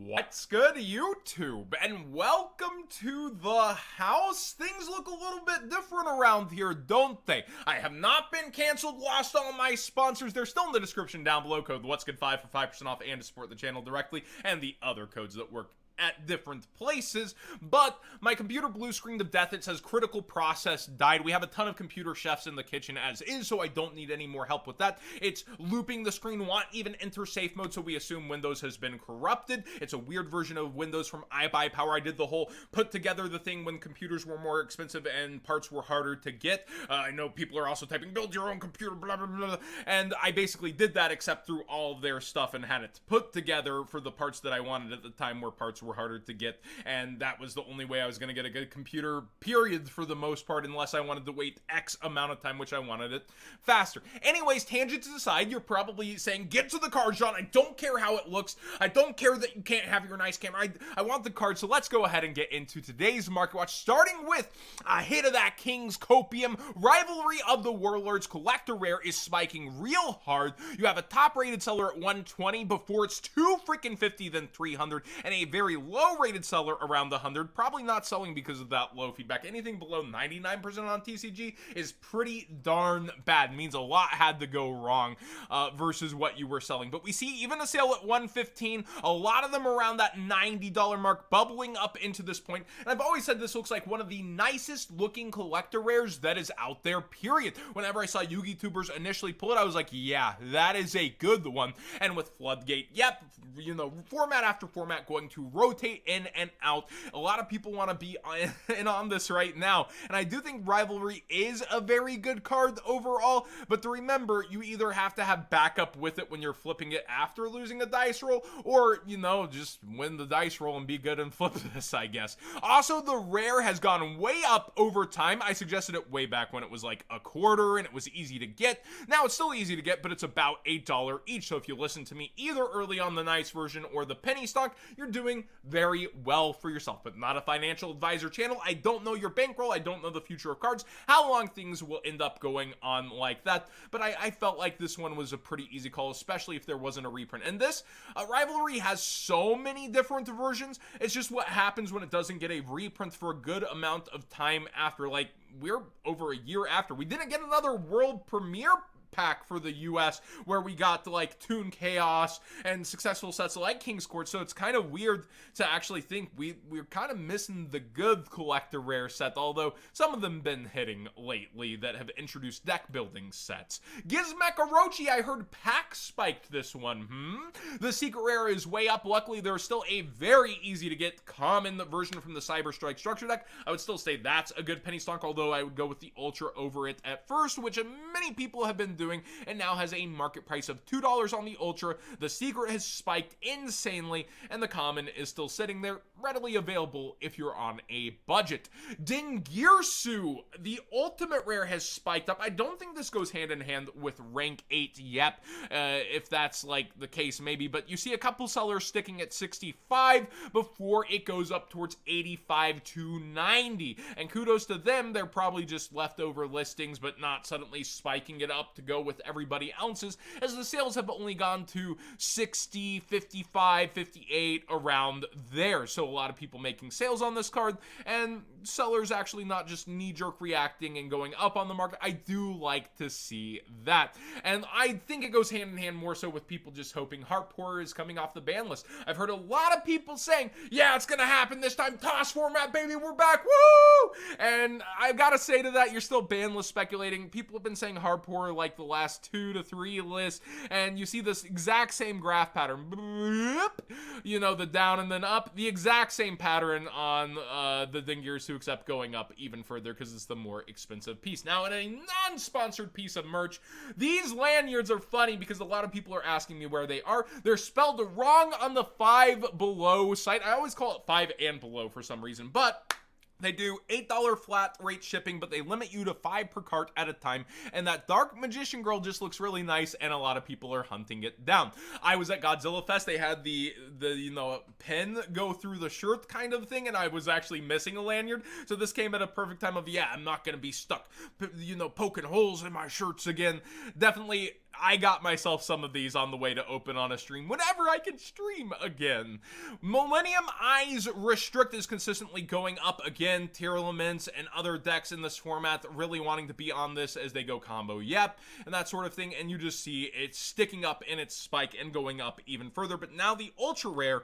What's good, YouTube? And welcome to the house. Things look a little bit different around here, don't they? I have not been canceled, lost all my sponsors. They're still in the description down below. Code What's Good 5 for 5% off and to support the channel directly, and the other codes that work at different places. But my computer blue screened to death. It says critical process died. We have a ton of computer chefs in the kitchen as is, so I don't need any more help with that. It's looping the screen, won't even enter safe mode, so we assume Windows has been corrupted. It's a weird version of Windows from iBuyPower. I did the whole put together the thing when computers were more expensive and parts were harder to get. I know people are also typing build your own computer, blah blah blah, and I basically did that except through all of their stuff and had it put together for the parts that I wanted at the time, where parts were harder to get, and that was the only way I was going to get a good computer, period, for the most part, unless I wanted to wait X amount of time, which I wanted it faster. Anyways, tangents aside, you're probably saying, get to the card, John. I don't care how it looks. I don't care that you can't have your nice camera. I want the card, so let's go ahead and get into today's market watch, starting with a hit of that King's Copium. Rivalry of the Warlords collector rare is spiking real hard. You have a top-rated seller at 120 before it's 250, then 300, and a very low-rated seller around the 100. Probably not selling because of that low feedback. Anything below 99% on TCG is pretty darn bad. It means a lot had to go wrong versus what you were selling. But we see even a sale at 115, a lot of them around that $90 mark, bubbling up into this point. And I've always said this looks like one of the nicest looking collector rares that is out there, period. Whenever I saw Yugi tubers initially pull it, I was like, yeah, that is a good one. And with Floodgate, yep, you know, format after format going to rotate in and out. A lot of people want to be in on this right now, and I do think Rivalry is a very good card overall, but to remember, you either have to have backup with it when you're flipping it after losing a dice roll, or, you know, just win the dice roll and be good and flip this, I guess. Also, the rare has gone way up over time. I suggested it way back when it was like a quarter and it was easy to get. Now it's still easy to get, but it's about $8 each, so if you listen to me either early on the nice version or the penny stock, you're doing very well for yourself. But not a financial advisor channel. I don't know your bankroll. I don't know the future of cards, how long things will end up going on like that, but I felt like this one was a pretty easy call, especially if there wasn't a reprint. And this Rivalry has so many different versions. It's just what happens when it doesn't get a reprint for a good amount of time after. Like, we're over a year after. We didn't get another world premiere pack for the US where we got to like Toon Chaos and successful sets like King's Court, so it's kind of weird to actually think we're kind of missing the good collector rare set, although some of them been hitting lately that have introduced deck building sets. Gizmek Orochi, I heard pack spiked this one. The secret rare is way up. Luckily there's still a very easy to get common version from the Cyber Strike structure deck. I would still say that's a good penny stock, although I would go with the Ultra over it at first, which many people have been doing, and now has a market price of $2 on the Ultra. The secret has spiked insanely, and the common is still sitting there, readily available if you're on a budget. Dingirsu, the ultimate rare, has spiked up. I don't think this goes hand in hand with rank 8 yet, if that's like the case, maybe, but you see a couple sellers sticking at 65 before it goes up towards 85 to 90, and kudos to them. They're probably just leftover listings, but not suddenly spiking it up to go with everybody else's, as the sales have only gone to 60, 55, 58, around there. So a lot of people making sales on this card, and sellers actually not just knee-jerk reacting and going up on the market. I do like to see that, and I think it goes hand in hand more so with people just hoping Harpour is coming off the ban list. I've heard a lot of people saying, yeah, it's gonna happen this time, toss format, baby, we're back, woo! And I've got to say to that, you're still ban list speculating. People have been saying Harpour like the last 2 to 3 lists, and you see this exact same graph pattern, you know, the down and then up, the exact same pattern on the Dingirsu, except going up even further because it's the more expensive piece. Now, in a non-sponsored piece of merch, these lanyards are funny because a lot of people are asking me where they are. They're spelled wrong on the Five Below site. I always call it Five and Below for some reason, but they do $8 flat rate shipping, but they limit you to 5 per cart at a time, and that Dark Magician Girl just looks really nice, and a lot of people are hunting it down. I was at Godzilla Fest. They had the you know, pen go through the shirt kind of thing, and I was actually missing a lanyard, so this came at a perfect time of, yeah, I'm not gonna be stuck, you know, poking holes in my shirts again. Definitely I got myself some of these on the way to open on a stream whenever I can stream again. Millennium Eyes Restrict is consistently going up again. Tearlaments and other decks in this format really wanting to be on this as they go combo yep and that sort of thing, and you just see it sticking up in its spike and going up even further. But now the ultra rare,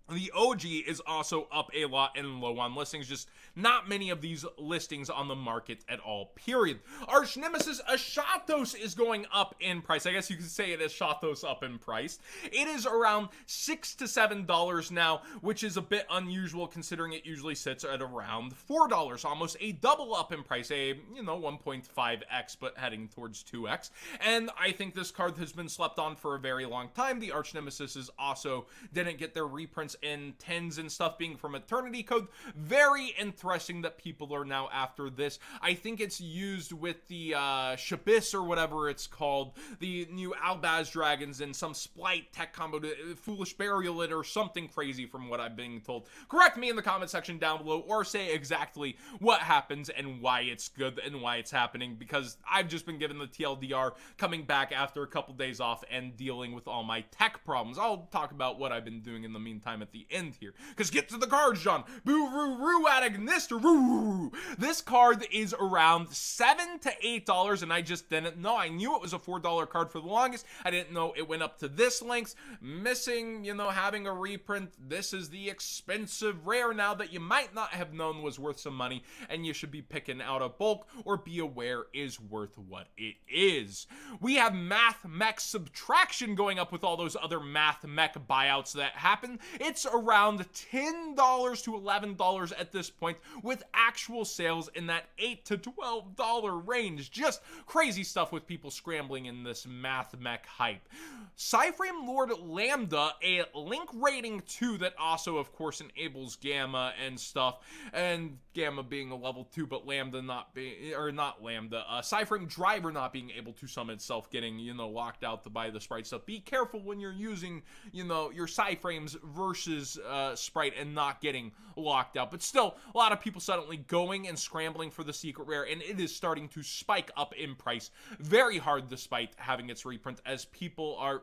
the OG, is also up a lot and low on listings. Just not many of these listings on the market at all, period. Arch Nemesis Ashatos is going up in price. I guess you could say it as Shatos up in price. It is around $6 to $7 now, which is a bit unusual considering it usually sits at around $4. Almost a double up in price, a 1.5x, but heading towards 2x. And I think this card has been slept on for a very long time. The Arch Nemesis is also didn't get their reprints in 10s and stuff, being from Eternity Code. Very interesting that people are now after this. I think it's used with the Shabis or whatever it's called, the new Albaz dragons and some Splight tech combo to Foolish Burial It or something crazy from what I'm being told. Correct me in the comment section down below or say exactly what happens and why it's good and why it's happening, because I've just been given the TLDR coming back after a couple days off and dealing with all my tech problems. I'll talk about what I've been doing in the meantime at the end here, because get to the cards, John. Boo roo roo at Ignister roo. This card is around $7 to $8, and I just didn't know. I knew it was a $4 card for the longest. I didn't know it went up to this length. Missing, having a reprint. This is the expensive rare now that you might not have known was worth some money, and you should be picking out a bulk or be aware is worth what it is. We have Mathemax Subtraction going up with all those other Mathemax buyouts that happen. It's around $10 to $11 at this point, with actual sales in that $8 to $12 range. Just crazy stuff with people scrambling in this Mathemax hype. Cyframe Lord Lambda, a link rating 2 that also, of course, enables Gamma and stuff, and Gamma being a level 2, but Lambda not being, or not Lambda, Cyframe Driver not being able to summon itself, getting, locked out to buy the Sprite stuff. Be careful when you're using, your Cyframes versus Sprite and not getting locked out. But still, a lot of people suddenly going and scrambling for the secret rare, and it is starting to spike up in price very hard despite having its reprint, as people are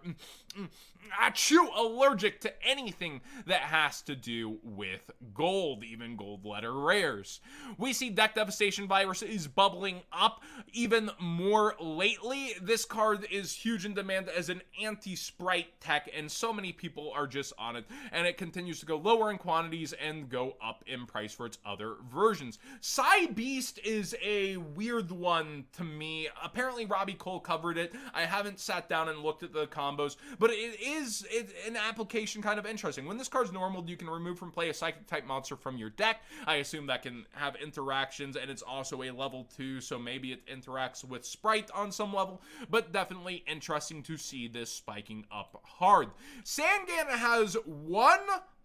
allergic to anything that has to do with gold, even gold letter rares. We see Deck Devastation Virus is bubbling up even more lately. This card is huge in demand as an anti-Sprite tech, and so many people are just on it, and it continues to go lower in quantities and go up in price for its other versions. Psy Beast is a weird one to me. Apparently Robbie Cole covered it. I haven't sat down and looked at the combos, but it is an application kind of interesting. When this card's normal, you can remove from play a psychic type monster from your deck. I assume that can have interactions, and it's also a level 2, so maybe it interacts with Sprite on some level, but definitely interesting to see this spiking up hard. Sangan has one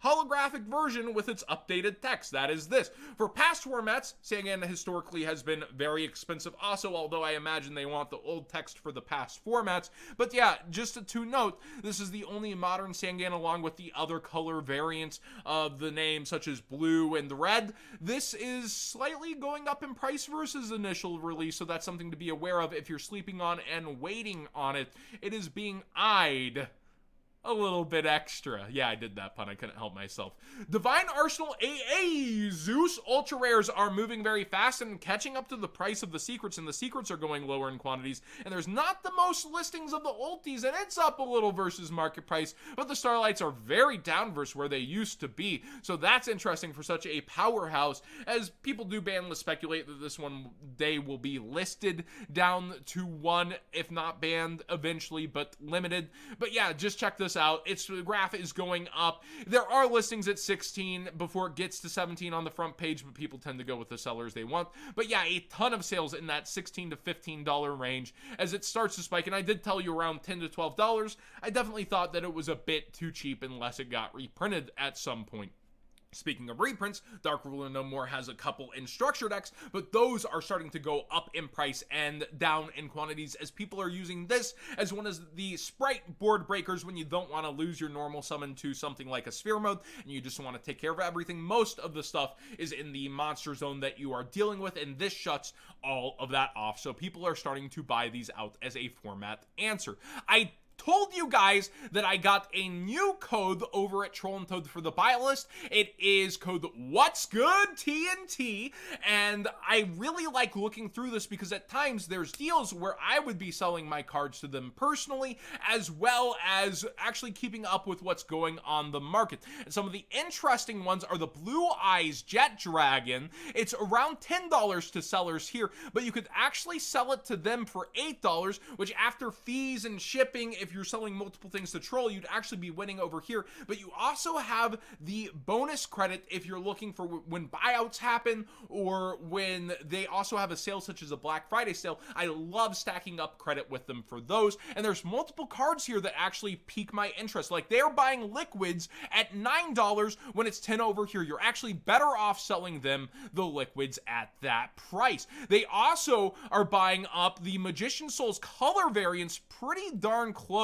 holographic version with its updated text. That is this. For past formats, Sangan historically has been very expensive also, although I imagine they want the old text for the past formats. But yeah, just to note, this is the only modern Sangan along with the other color variants of the name, such as blue and red. This is slightly going up in price versus initial release, so that's something to be aware of if you're sleeping on and waiting on it. It is being eyed a little bit extra. Yeah, I did that pun. I couldn't help myself. Divine Arsenal AA Zeus Ultra Rares are moving very fast and catching up to the price of the secrets, and the secrets are going lower in quantities, and there's not the most listings of the ultis, and it's up a little versus market price, but the Starlights are very down versus where they used to be, so that's interesting for such a powerhouse, as people do banlist speculate that this one day will be listed down to 1, if not banned eventually, but limited. But yeah, just check this out. Its graph is going up. There are listings at 16 before it gets to 17 on the front page, but people tend to go with the sellers they want. But yeah, a ton of sales in that $16 to $15 range as it starts to spike, and I did tell you around $10 to $12. I definitely thought that it was a bit too cheap unless it got reprinted at some point. Speaking of reprints, Dark Ruler No More has a couple in structure decks, but those are starting to go up in price and down in quantities as people are using this as one of the sprite board breakers when you don't want to lose your normal summon to something like a sphere mode and you just want to take care of everything. Most of the stuff is in the monster zone that you are dealing with, and this shuts all of that off. So people are starting to buy these out as a format answer. I told you guys that I got a new code over at Troll and Toad for the buy list. It is code What's Good TNT, and I really like looking through this because at times there's deals where I would be selling my cards to them personally, as well as actually keeping up with what's going on the market. And some of the interesting ones are the Blue Eyes Jet Dragon. It's around $10 to sellers here, but you could actually sell it to them for $8, which after fees and shipping, if you're selling multiple things to Troll, you'd actually be winning over here. But you also have the bonus credit if you're looking for when buyouts happen or when they also have a sale such as a Black Friday sale. I love stacking up credit with them for those. And there's multiple cards here that actually pique my interest. Like they're buying liquids at $9 when it's 10 over here. You're actually better off selling them the liquids at that price. They also are buying up the Magician Souls color variants pretty darn close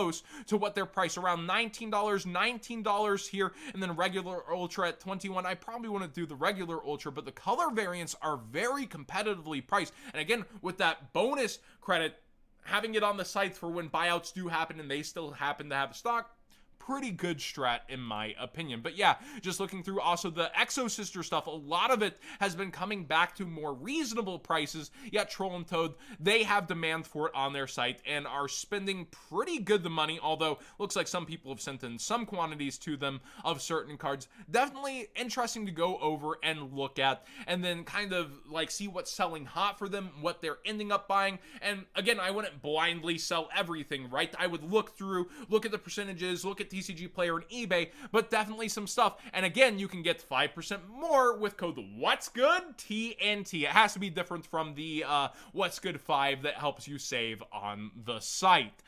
to what they're priced, around $19 here, and then regular Ultra at $21. I probably want to do the regular Ultra, but the color variants are very competitively priced. And again, with that bonus credit, having it on the sites for when buyouts do happen and they still happen to have stock, pretty good strat in my opinion. But yeah, just looking through also the Exo Sister stuff, a lot of it has been coming back to more reasonable prices, yet Troll and Toad, they have demand for it on their site and are spending pretty good the money, although looks like some people have sent in some quantities to them of certain cards. Definitely interesting to go over and look at, and then kind of like see what's selling hot for them, what they're ending up buying. And again, I wouldn't blindly sell everything, right? I would look through, look at the percentages, look at TCG Player and eBay, but definitely some stuff. And again, you can get 5% more with code What's Good TNT. It has to be different from the What's Good 5 that helps you save on the site.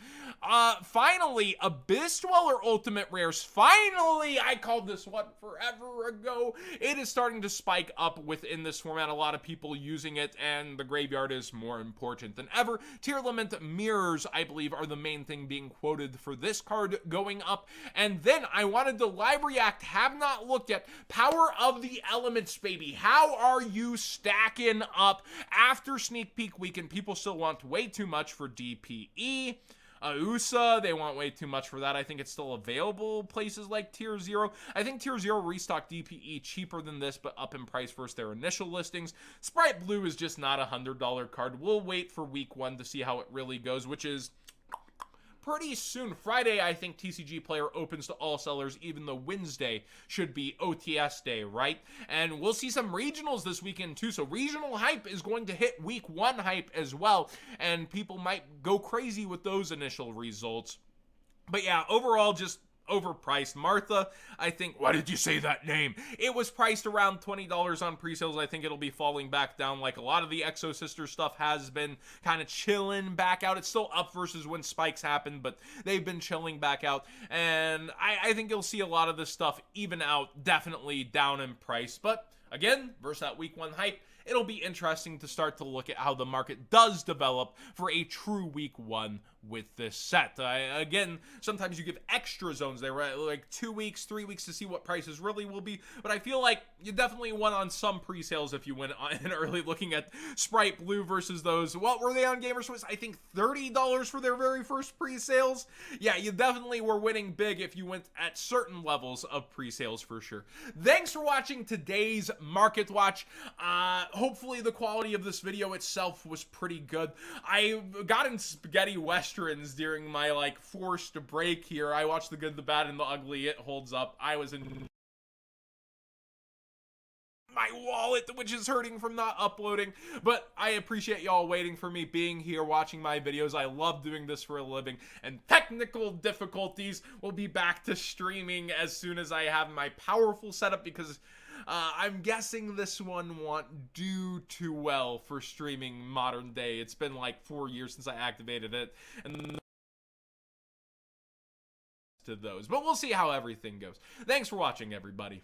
Finally, Abyss Dweller Ultimate Rares. Finally, I called this one forever ago. It is starting to spike up within this format. A lot of people using it, and the graveyard is more important than ever. Tier Lament Mirrors, I believe, are the main thing being quoted for this card going up. And then I wanted to live react, have not looked at Power of the Elements, baby. How are you stacking up after Sneak Peek Weekend? People still want way too much for DPE. USA, they want way too much for that. I think it's still available places like Tier 0. I think Tier 0 restock DPE cheaper than this, but up in price versus their initial listings. Sprite Blue is just not a $100 card. We'll wait for week 1 to see how it really goes, which is pretty soon. Friday, I think TCG Player opens to all sellers, even though Wednesday should be OTS day, right? And we'll see some regionals this weekend too. So regional hype is going to hit week 1 hype as well, and people might go crazy with those initial results. But yeah, overall, just overpriced. Martha, I think, why did you say that name? It was priced around $20 on pre-sales. I think it'll be falling back down like a lot of the Exo Sister stuff has been kind of chilling back out. It's still up versus when spikes happened, but they've been chilling back out. And I think you'll see a lot of this stuff even out, definitely down in price. But again, versus that week 1 hype, it'll be interesting to start to look at how the market does develop for a true week 1 with this set. Again, sometimes you give extra zones there, right? Like 2 weeks, 3 weeks to see what prices really will be, but I feel like you definitely won on some pre-sales if you went in early looking at Sprite Blue versus those. What were they on Gamerswiss? I think $30 for their very first pre-sales. Yeah, you definitely were winning big if you went at certain levels of pre-sales for sure. Thanks for watching today's Market Watch. Hopefully the quality of this video itself was pretty good. I got in spaghetti westerns during my like forced break here. I watched The Good, the Bad, and the Ugly. It holds up. I was in my wallet, which is hurting from not uploading, but I appreciate y'all waiting for me, being here, watching my videos. I love doing this for a living, and technical difficulties will be back to streaming as soon as I have my powerful setup, because I'm guessing this one won't do too well for streaming modern day. It's been like 4 years since I activated it, and to those, but we'll see how everything goes. Thanks for watching, everybody.